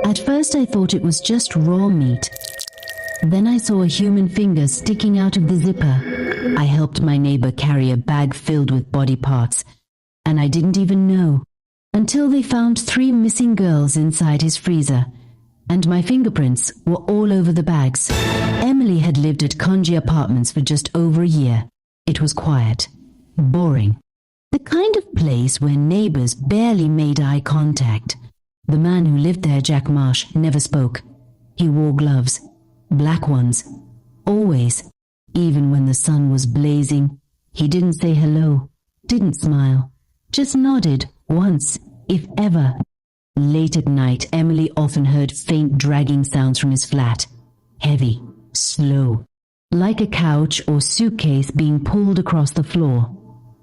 At first I thought it was just raw meat. Then I saw a human finger sticking out of the zipper. I helped my neighbor carry a bag filled with body parts, and I didn't even know until they found 3 missing girls inside his freezer, and my fingerprints were all over the bags. Emily had lived at Conji Apartments for just over a year. It was quiet, boring, the kind of place where neighbors barely made eye contact. The man who lived there, Jack Marsh, never spoke. He wore gloves, black ones, always. Even when the sun was blazing, he didn't say hello, didn't smile, just nodded once, if ever. Late at night, Emily often heard faint dragging sounds from his flat. Heavy, slow, like a couch or suitcase being pulled across the floor.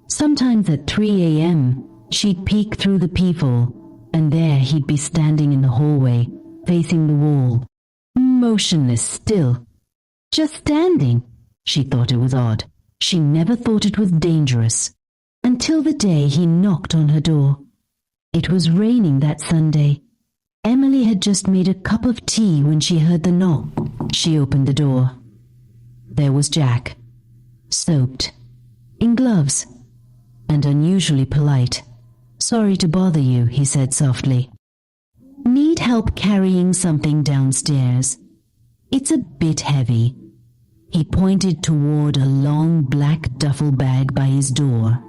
Sometimes at 3 a.m., she'd peek through the peephole, and there he'd be standing in the hallway, facing the wall, motionless still. Just standing. She thought it was odd. She never thought it was dangerous. Until the day he knocked on her door. It was raining that Sunday. Emily had just made a cup of tea when she heard the knock. She opened the door. There was Jack, soaked, in gloves, and unusually polite. "Sorry to bother you," he said softly. "Need help carrying something downstairs? It's a bit heavy." He pointed toward a long black duffel bag by his door.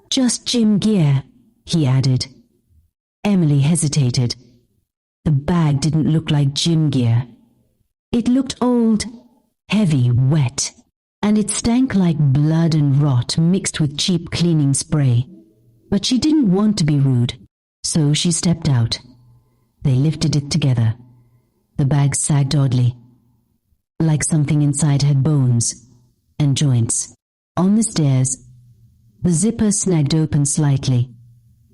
"Just gym gear," he added. Emily hesitated. The bag didn't look like gym gear. It looked old, heavy, wet, and it stank like blood and rot mixed with cheap cleaning spray. But she didn't want to be rude, so she stepped out. They lifted it together. The bag sagged oddly, like something inside had bones and joints. On the stairs, the zipper snagged open slightly,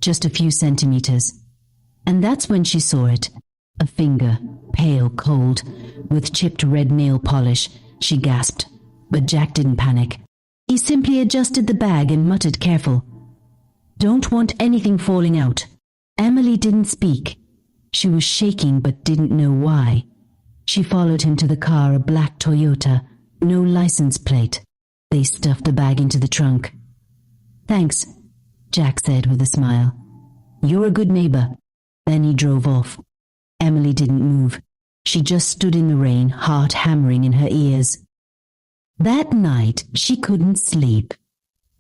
just a few centimeters. And that's when she saw it. A finger, pale, cold, with chipped red nail polish. She gasped, but Jack didn't panic. He simply adjusted the bag and muttered, "Careful. Don't want anything falling out." Emily didn't speak. She was shaking but didn't know why. She followed him to the car, a black Toyota, no license plate. They stuffed the bag into the trunk. "Thanks," Jack said with a smile. "You're a good neighbor." Then he drove off. Emily didn't move. She just stood in the rain, heart hammering in her ears. That night, she couldn't sleep.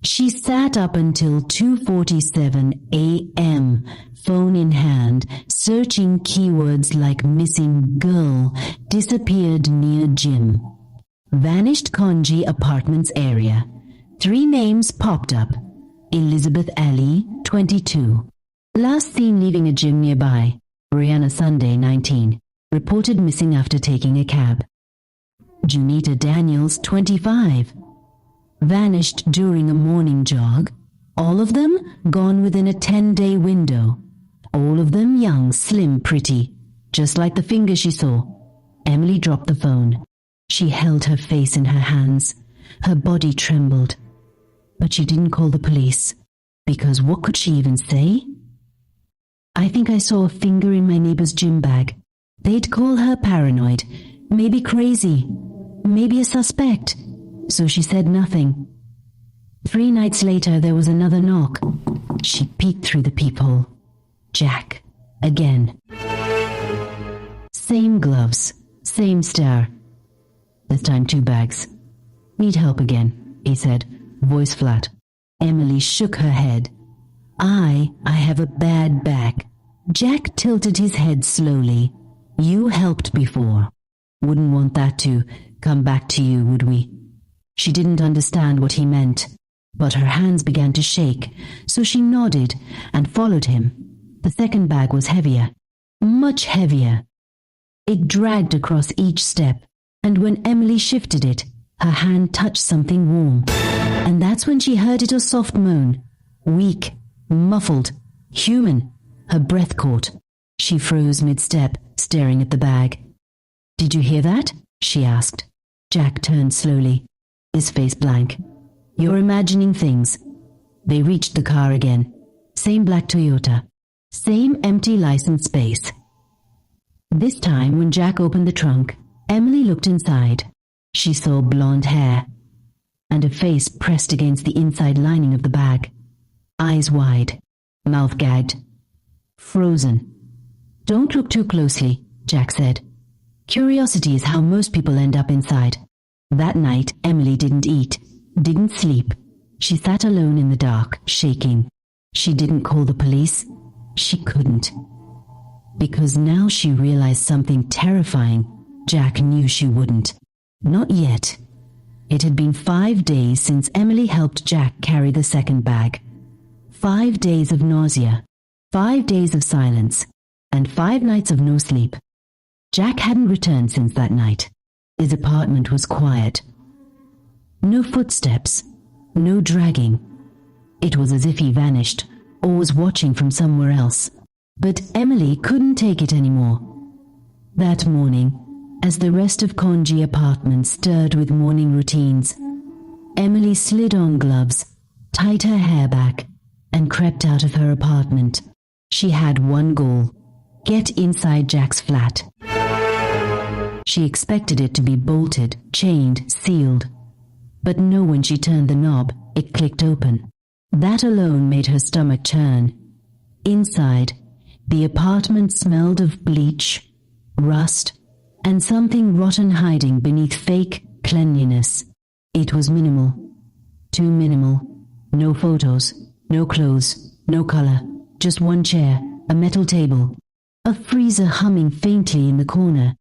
She sat up until 2:47 a.m., phone in hand, searching keywords like missing girl, disappeared near gym, vanished Conji Apartments area. 3 names popped up. Elizabeth Alley, 22. Last seen leaving a gym nearby. Brianna Sunday, 19. Reported missing after taking a cab. Junita Daniels, 25. Vanished during a morning jog. All of them gone within a 10-day window. All of them young, slim, pretty, just like the finger she saw. Emily dropped the phone. She held her face in her hands. Her body trembled. But she didn't call the police, because what could she even say? "I think I saw a finger in my neighbor's gym bag. They'd call her paranoid, maybe crazy, maybe a suspect." So she said nothing. 3 nights later, there was another knock. She peeked through the peephole. Jack, again. Same gloves, same stare. This time 2 bags. "Need help again," he said, voice flat. Emily shook her head. I have a bad back." Jack tilted his head slowly. "You helped before. Wouldn't want that to come back to you, would we?" She didn't understand what he meant, but her hands began to shake, so she nodded and followed him. The second bag was heavier, much heavier. It dragged across each step, and when Emily shifted it, her hand touched something warm. And that's when she heard it a soft moan, weak, muffled, human. Her breath caught. She froze mid-step, staring at the bag. "Did you hear that?" she asked. Jack turned slowly, his face blank. "You're imagining things." They reached the car again. Same black Toyota. Same empty license space. This time, when Jack opened the trunk, Emily looked inside. She saw blonde hair and a face pressed against the inside lining of the bag. Eyes wide, mouth gagged, frozen. "Don't look too closely," Jack said. "Curiosity is how most people end up inside." That night, Emily didn't eat, didn't sleep. She sat alone in the dark, shaking. She didn't call the police. She couldn't. Because now she realized something terrifying. Jack knew she wouldn't. Not yet. It had been 5 days since Emily helped Jack carry the second bag. 5 days of nausea, 5 days of silence, and 5 nights of no sleep. Jack hadn't returned since that night. His apartment was quiet. No footsteps, no dragging. It was as if he vanished, or was watching from somewhere else. But Emily couldn't take it anymore. That morning, as the rest of Conji apartment stirred with morning routines, Emily slid on gloves, tied her hair back, and crept out of her apartment. She had one goal: get inside Jack's flat. She expected it to be bolted, chained, sealed. But no, when she turned the knob, it clicked open. That alone made her stomach churn. Inside, the apartment smelled of bleach, rust, and something rotten hiding beneath fake cleanliness. It was minimal. Too minimal. No photos, no clothes, no color. Just one chair, a metal table, a freezer humming faintly in the corner,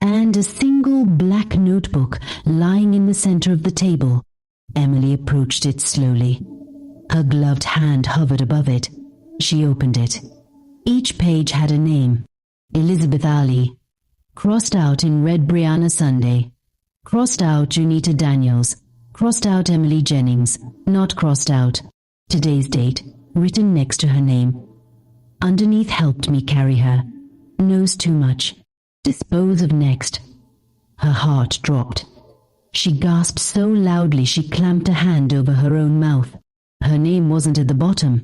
and a single black notebook lying in the center of the table. Emily approached it slowly. Her gloved hand hovered above it. She opened it. Each page had a name: Elizabeth Ali. Crossed out in red Brianna Sunday. Crossed out Junita Daniels. Crossed out Emily Jennings. Not crossed out. Today's date, written next to her name. Underneath, helped me carry her. Knows too much. Dispose of next. Her heart dropped. She gasped so loudly she clamped a hand over her own mouth. Her name wasn't at the bottom.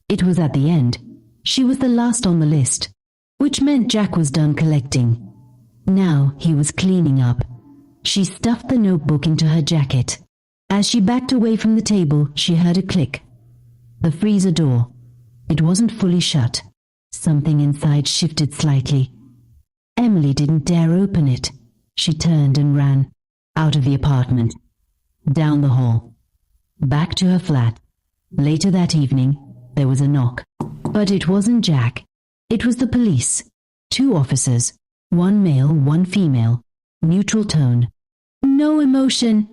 It was at the end. She was the last on the list, which meant Jack was done collecting. Now he was cleaning up. She stuffed the notebook into her jacket. As she backed away from the table, she heard a click. The freezer door. It wasn't fully shut. Something inside shifted slightly. Emily didn't dare open it. She turned and ran. Out of the apartment. Down the hall. Back to her flat. Later that evening, there was a knock. But it wasn't Jack. It was the police. 2 officers. 1 male, 1 female. Neutral tone. "No emotion.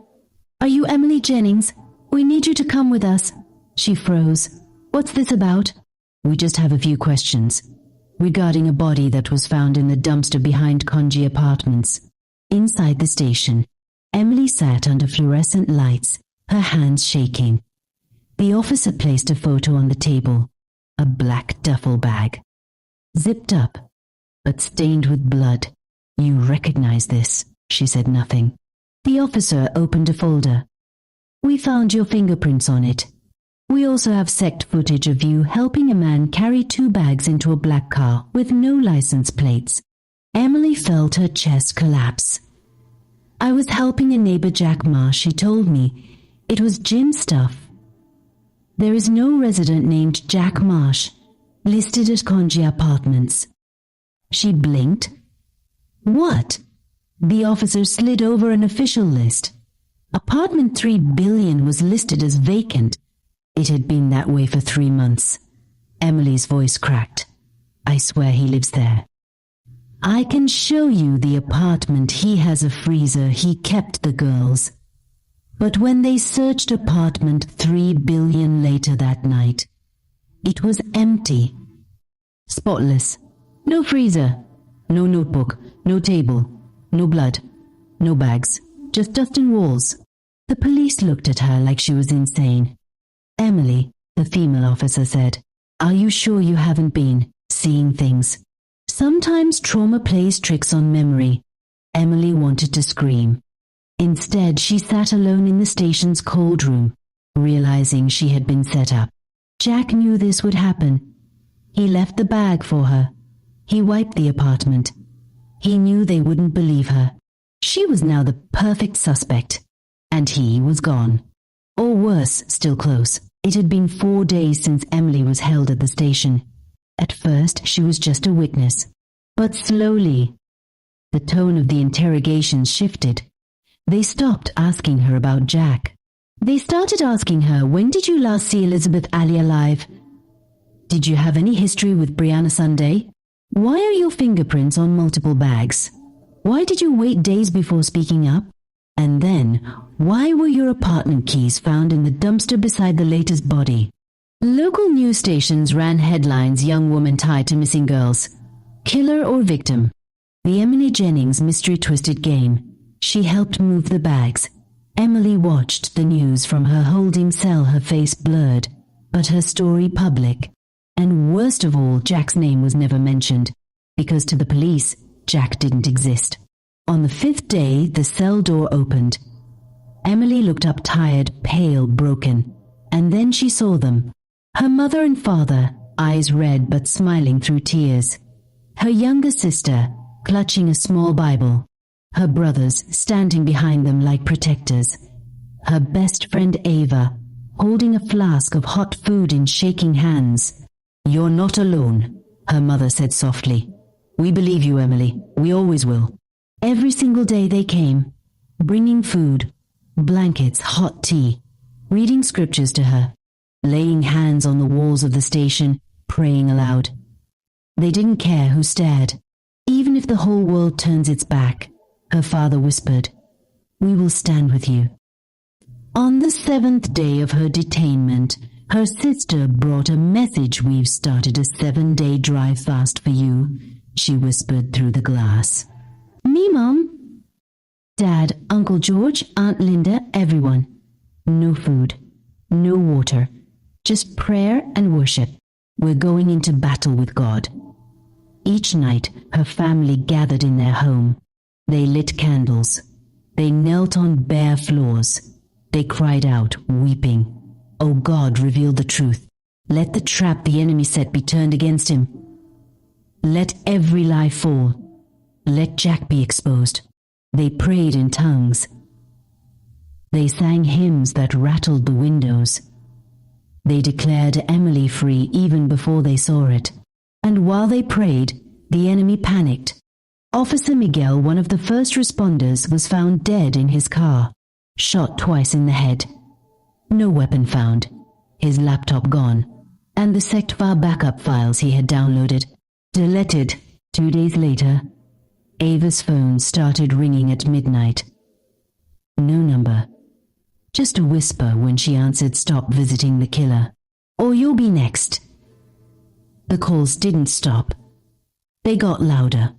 Are you Emily Jennings? We need you to come with us." She froze. "What's this about?" "We just have a few questions. Regarding a body that was found in the dumpster behind Conji Apartments." Inside the station, Emily sat under fluorescent lights, her hands shaking. The officer placed a photo on the table. A black duffel bag. Zipped up, but stained with blood. "You recognize this?" She said nothing. The officer opened a folder. "We found your fingerprints on it. We also have SECT footage of you helping a man carry 2 bags into a black car with no license plates." Emily felt her chest collapse. "I was helping a neighbor, Jack Marsh. She told me it was gym stuff. There is no resident named Jack Marsh listed at Conji Apartments." She blinked. "What?" The officer slid over an official list. Apartment 3 billion was listed as vacant. It had been that way for 3 months. Emily's voice cracked. "I swear he lives there. I can show you the apartment. He has a freezer. He kept the girls." But when they searched apartment 3 billion later that night, it was empty. Spotless. No freezer. No notebook. No table. No blood. No bags. Just dust and walls. The police looked at her like she was insane. "Emily," the female officer said, "are you sure you haven't been seeing things? Sometimes trauma plays tricks on memory." Emily wanted to scream. Instead, she sat alone in the station's cold room, realizing she had been set up. Jack knew this would happen. He left the bag for her. He wiped the apartment, He knew they wouldn't believe her. She was now the perfect suspect. And he was gone. Or worse, still close. It had been 4 days since Emily was held at the station. At first, she was just a witness. But slowly, the tone of the interrogations shifted. They stopped asking her about Jack. They started asking her, when did you last see Elizabeth Alley alive? Did you have any history with Brianna Sunday? Why are your fingerprints on multiple bags? Why did you wait days before speaking up? And then, why were your apartment keys found in the dumpster beside the latest body? Local news stations ran headlines, young woman tied to missing girls. Killer or victim? The Emily Jennings mystery twisted game. She helped move the bags. Emily watched the news from her holding cell, her face blurred, but her story public. And worst of all, Jack's name was never mentioned, because to the police, Jack didn't exist. On the 5th day, the cell door opened. Emily looked up tired, pale, broken, and then she saw them. Her mother and father, eyes red but smiling through tears. Her younger sister, clutching a small Bible. Her brothers standing behind them like protectors. Her best friend Ava, holding a flask of hot food in shaking hands. "You're not alone," her mother said softly. "We believe you, Emily. We always will." Every single day they came, bringing food, blankets, hot tea, reading scriptures to her, laying hands on the walls of the station, praying aloud. They didn't care who stared. "Even if the whole world turns its back," her father whispered, "we will stand with you." On the 7th day of her detainment, her sister brought a message. "We've started a 7-day drive fast for you," she whispered through the glass. "Me, Mom?" Dad, Uncle George, Aunt Linda, everyone. No food, no water, just prayer and worship. We're going into battle with God. Each night, her family gathered in their home. They lit candles. They knelt on bare floors. They cried out, weeping, "Oh God, reveal the truth. Let the trap the enemy set be turned against him. Let every lie fall. Let Jack be exposed." They prayed in tongues. They sang hymns that rattled the windows. They declared Emily free even before they saw it. And while they prayed, the enemy panicked. Officer Miguel, one of the first responders, was found dead in his car, shot twice in the head. No weapon found, his laptop gone, and the sect file backup files he had downloaded deleted. 2 days later, Ava's phone started ringing at midnight. No number. Just a whisper when she answered, "Stop visiting the killer, or you'll be next." The calls didn't stop. They got louder,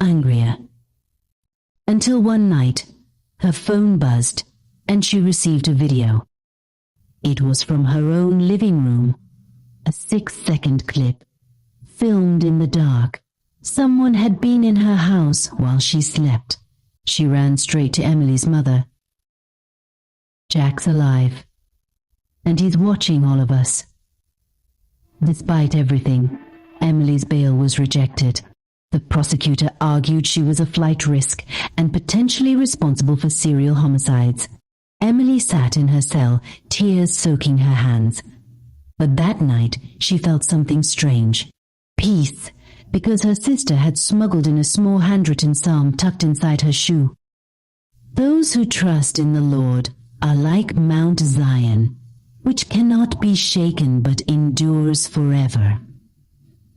angrier. Until one night, her phone buzzed and she received a video. It was from her own living room, a 6-second clip, filmed in the dark. Someone had been in her house while she slept. She ran straight to Emily's mother. "Jack's alive, and he's watching all of us." Despite everything, Emily's bail was rejected. The prosecutor argued she was a flight risk and potentially responsible for serial homicides. Emily sat in her cell, tears soaking her hands. But that night, she felt something strange. Peace, because her sister had smuggled in a small handwritten psalm tucked inside her shoe. "Those who trust in the Lord are like Mount Zion, which cannot be shaken but endures forever."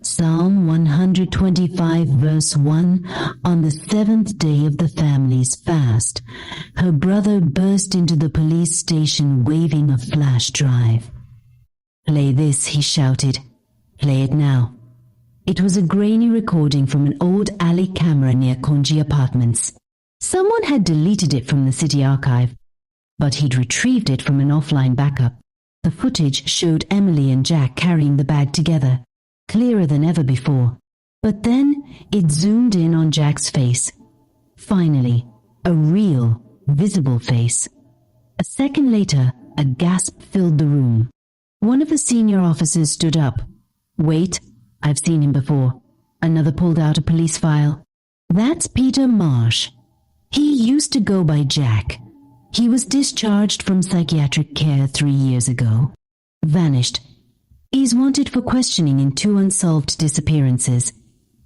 Psalm 125 verse 1. On the 7th day of the family's fast, her brother burst into the police station waving a flash drive. "Play this," he shouted. "Play it now." It was a grainy recording from an old alley camera near Konji Apartments. Someone had deleted it from the city archive, but he'd retrieved it from an offline backup. The footage showed Emily and Jack carrying the bag together, clearer than ever before. But then it zoomed in on Jack's face. Finally, a real, visible face. A second later, a gasp filled the room. One of the senior officers stood up. "Wait, I've seen him before." Another pulled out a police file. That's Peter Marsh. He used to go by Jack. He was discharged from psychiatric care 3 years ago. Vanished. He's wanted for questioning in 2 unsolved disappearances.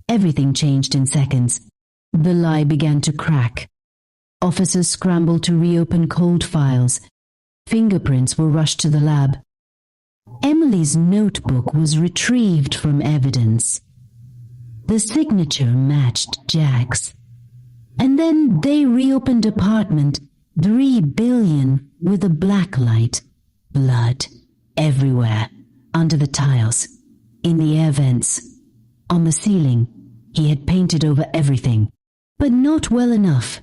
Everything changed in seconds. The lie began to crack. Officers scrambled to reopen cold files. Fingerprints were rushed to the lab. Emily's notebook was retrieved from evidence. The signature matched Jack's. And then they reopened apartment 3 billion with a black light. Blood everywhere, under the tiles, in the air vents, on the ceiling. He had painted over everything, but not well enough.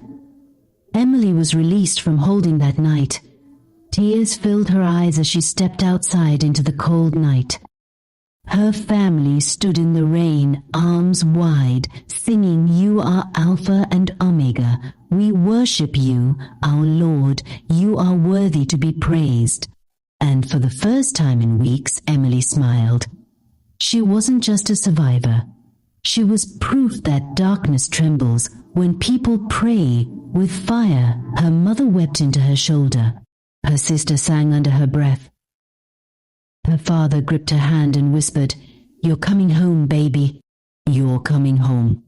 Emily was released from holding that night. Tears filled her eyes as she stepped outside into the cold night. Her family stood in the rain, arms wide, singing, "You are Alpha and Omega. We worship you, our Lord. You are worthy to be praised." And for the first time in weeks, Emily smiled. She wasn't just a survivor. She was proof that darkness trembles when people pray with fire. Her mother wept into her shoulder. Her sister sang under her breath. Her father gripped her hand and whispered, "You're coming home, baby. You're coming home."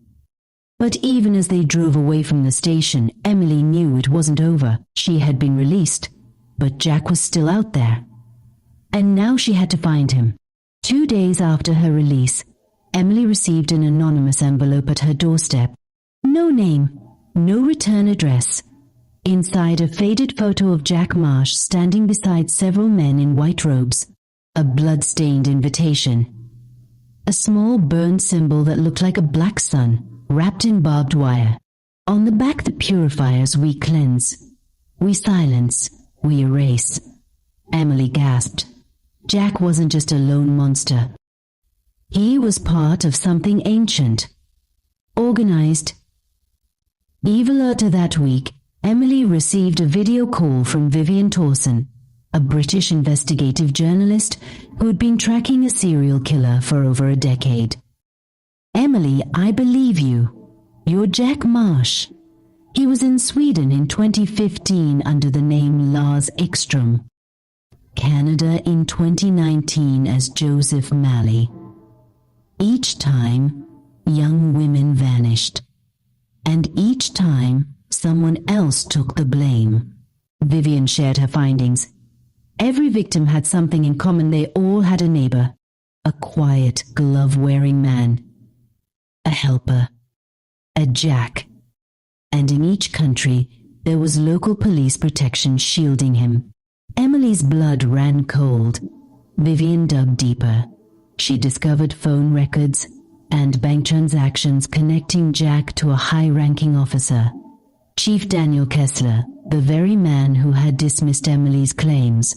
But even as they drove away from the station, Emily knew it wasn't over. She had been released, but Jack was still out there. And now she had to find him. 2 days after her release, Emily received an anonymous envelope at her doorstep. No name, no return address. Inside, a faded photo of Jack Marsh standing beside several men in white robes. A blood-stained invitation. A small burned symbol that looked like a black sun, wrapped in barbed wire. On the back, the purifiers: "We cleanse, we silence, we erase." Emily gasped. Jack wasn't just a lone monster. He was part of something ancient, organized. Eve later that week, Emily received a video call from Vivian Towson, a British investigative journalist who had been tracking a serial killer for over a decade. "Emily, I believe you. You're Jack Marsh. He was in Sweden in 2015 under the name Lars Ekström. Canada in 2019 as Joseph Malley. Each time, young women vanished. And each time, someone else took the blame." Vivian shared her findings. Every victim had something in common. They all had a neighbor, a quiet, glove-wearing man, a helper, a Jack. And in each country, there was local police protection shielding him. Emily's blood ran cold. Vivian dug deeper. She discovered phone records and bank transactions connecting Jack to a high-ranking officer, Chief Daniel Kessler, the very man who had dismissed Emily's claims.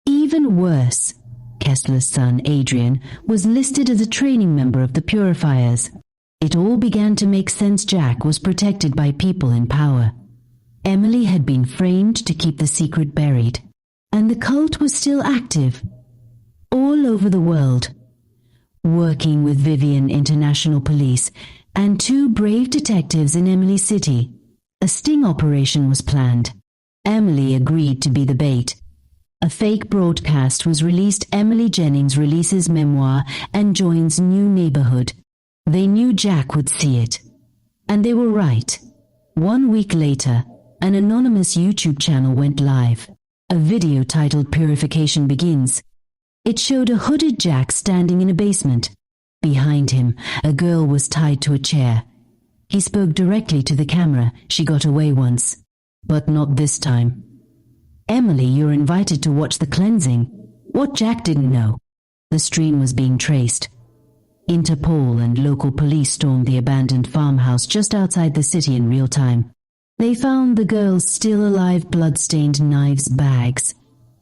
Even worse, Kessler's son, Adrian, was listed as a training member of the Purifiers. It all began to make sense. Jack was protected by people in power. Emily had been framed to keep the secret buried. And the cult was still active, all over the world. Working with Vivian International Police and 2 brave detectives in Emily City, a sting operation was planned. Emily agreed to be the bait. A fake broadcast was released. Emily Jennings releases memoir and joins new neighborhood. They knew Jack would see it. And they were right. 1 week later, an anonymous YouTube channel went live. A video titled "Purification Begins." It showed a hooded Jack standing in a basement. Behind him, a girl was tied to a chair. He spoke directly to the camera. "She got away once, but not this time. Emily, you're invited to watch the cleansing." What Jack didn't know, the stream was being traced. Interpol and local police stormed the abandoned farmhouse just outside the city in real time. They found the girl's still alive blood-stained knives bags,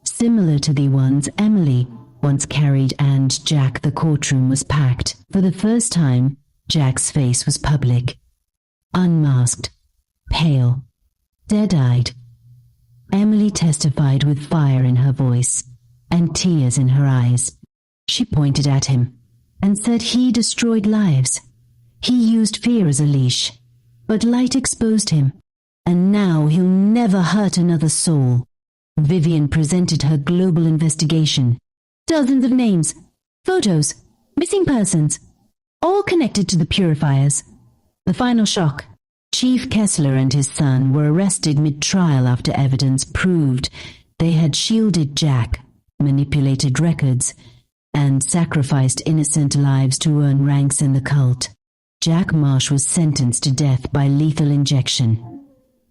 similar to the ones Emily once carried, and Jack. The courtroom was packed. For the first time, Jack's face was public. Unmasked, pale, dead-eyed. Emily testified with fire in her voice and tears in her eyes. She pointed at him and said he destroyed lives. He used fear as a leash. But light exposed him, and now he'll never hurt another soul. Vivian presented her global investigation. Dozens of names, photos, missing persons, all connected to the purifiers. The final shock. Chief Kessler and his son were arrested mid-trial after evidence proved they had shielded Jack, manipulated records, and sacrificed innocent lives to earn ranks in the cult. Jack Marsh was sentenced to death by lethal injection.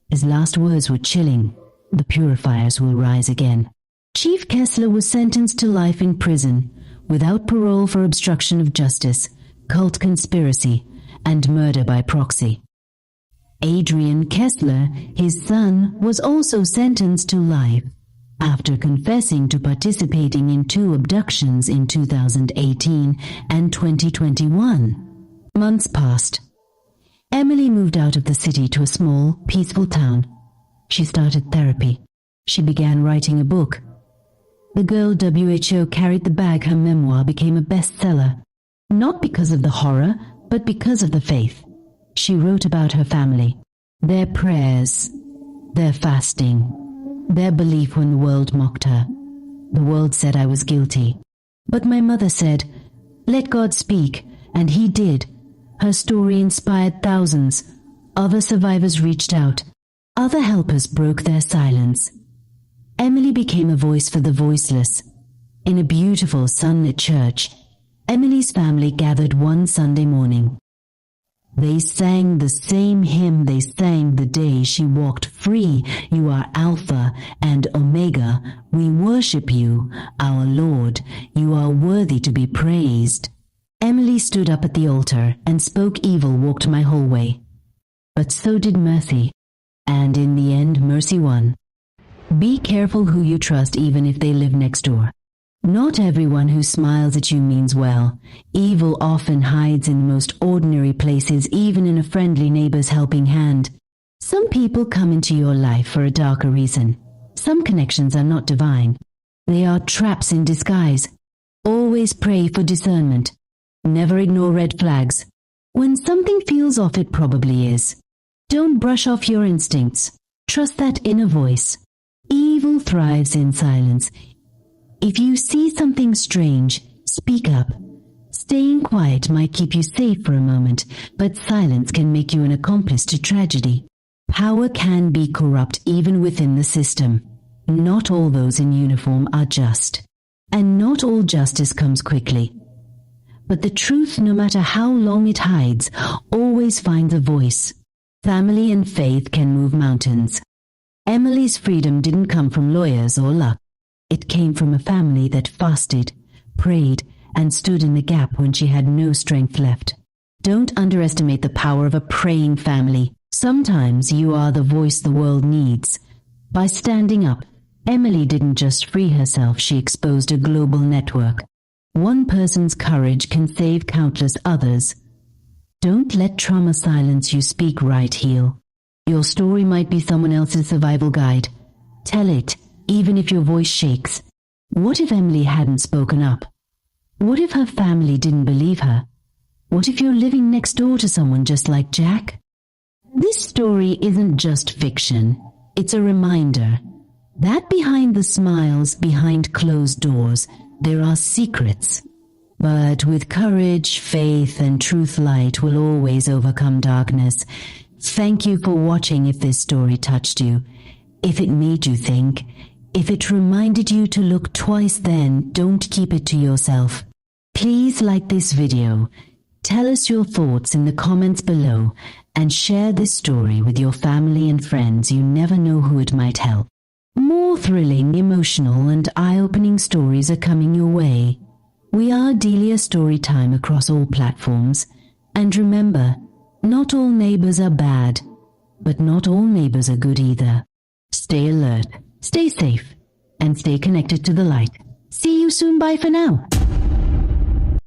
His last words were chilling. The purifiers will rise again. Chief Kessler was sentenced to life in prison, without parole for obstruction of justice, cult conspiracy, and murder by proxy. Adrian Kessler, his son, was also sentenced to life after confessing to participating in 2 abductions in 2018 and 2021. Months passed. Emily moved out of the city to a small, peaceful town. She started therapy. She began writing a book. The Girl WHO Carried the Bag, her memoir, became a bestseller, not because of the horror, but because of the faith. She wrote about her family, their prayers, their fasting, their belief when the world mocked her. The world said I was guilty. But my mother said, "Let God speak," and he did. Her story inspired thousands. Other survivors reached out. Other helpers broke their silence. Emily became a voice for the voiceless. In a beautiful sunlit church, Emily's family gathered one Sunday morning. They sang the same hymn they sang the day she walked free. You are Alpha and Omega. We worship you, our Lord. You are worthy to be praised. Emily stood up at the altar and spoke. Evil walked my hallway. But so did mercy. And in the end, mercy won. Be careful who you trust, even if they live next door. Not everyone who smiles at you means well. Evil often hides in the most ordinary places, even in a friendly neighbor's helping hand. Some people come into your life for a darker reason. Some connections are not divine. They are traps in disguise. Always pray for discernment. Never ignore red flags. When something feels off, it probably is. Don't brush off your instincts. Trust that inner voice. Evil thrives in silence. If you see something strange, speak up. Staying quiet might keep you safe for a moment, but silence can make you an accomplice to tragedy. Power can be corrupt even within the system. Not all those in uniform are just. And not all justice comes quickly. But the truth, no matter how long it hides, always finds a voice. Family and faith can move mountains. Emily's freedom didn't come from lawyers or luck. It came from a family that fasted, prayed, and stood in the gap when she had no strength left. Don't underestimate the power of a praying family. Sometimes you are the voice the world needs. By standing up, Emily didn't just free herself, she exposed a global network. One person's courage can save countless others. Don't let trauma silence you. Speak right, heal. Your story might be someone else's survival guide. Tell it, even if your voice shakes. What if Emily hadn't spoken up? What if her family didn't believe her? What if you're living next door to someone just like Jack? This story isn't just fiction. It's a reminder that behind the smiles, behind closed doors, there are secrets. But with courage, faith, and truth, light will always overcome darkness. Thank you for watching. If this story touched you, if it made you think, if it reminded you to look twice, then don't keep it to yourself. Please like this video, tell us your thoughts in the comments below, and share this story with your family and friends. You never know who it might help. More thrilling, emotional, and eye-opening stories are coming your way. We are Delia Storytime across all platforms. And remember, not all neighbors are bad, but not all neighbors are good either. Stay alert, stay safe, and stay connected to the light. See you soon. Bye for now.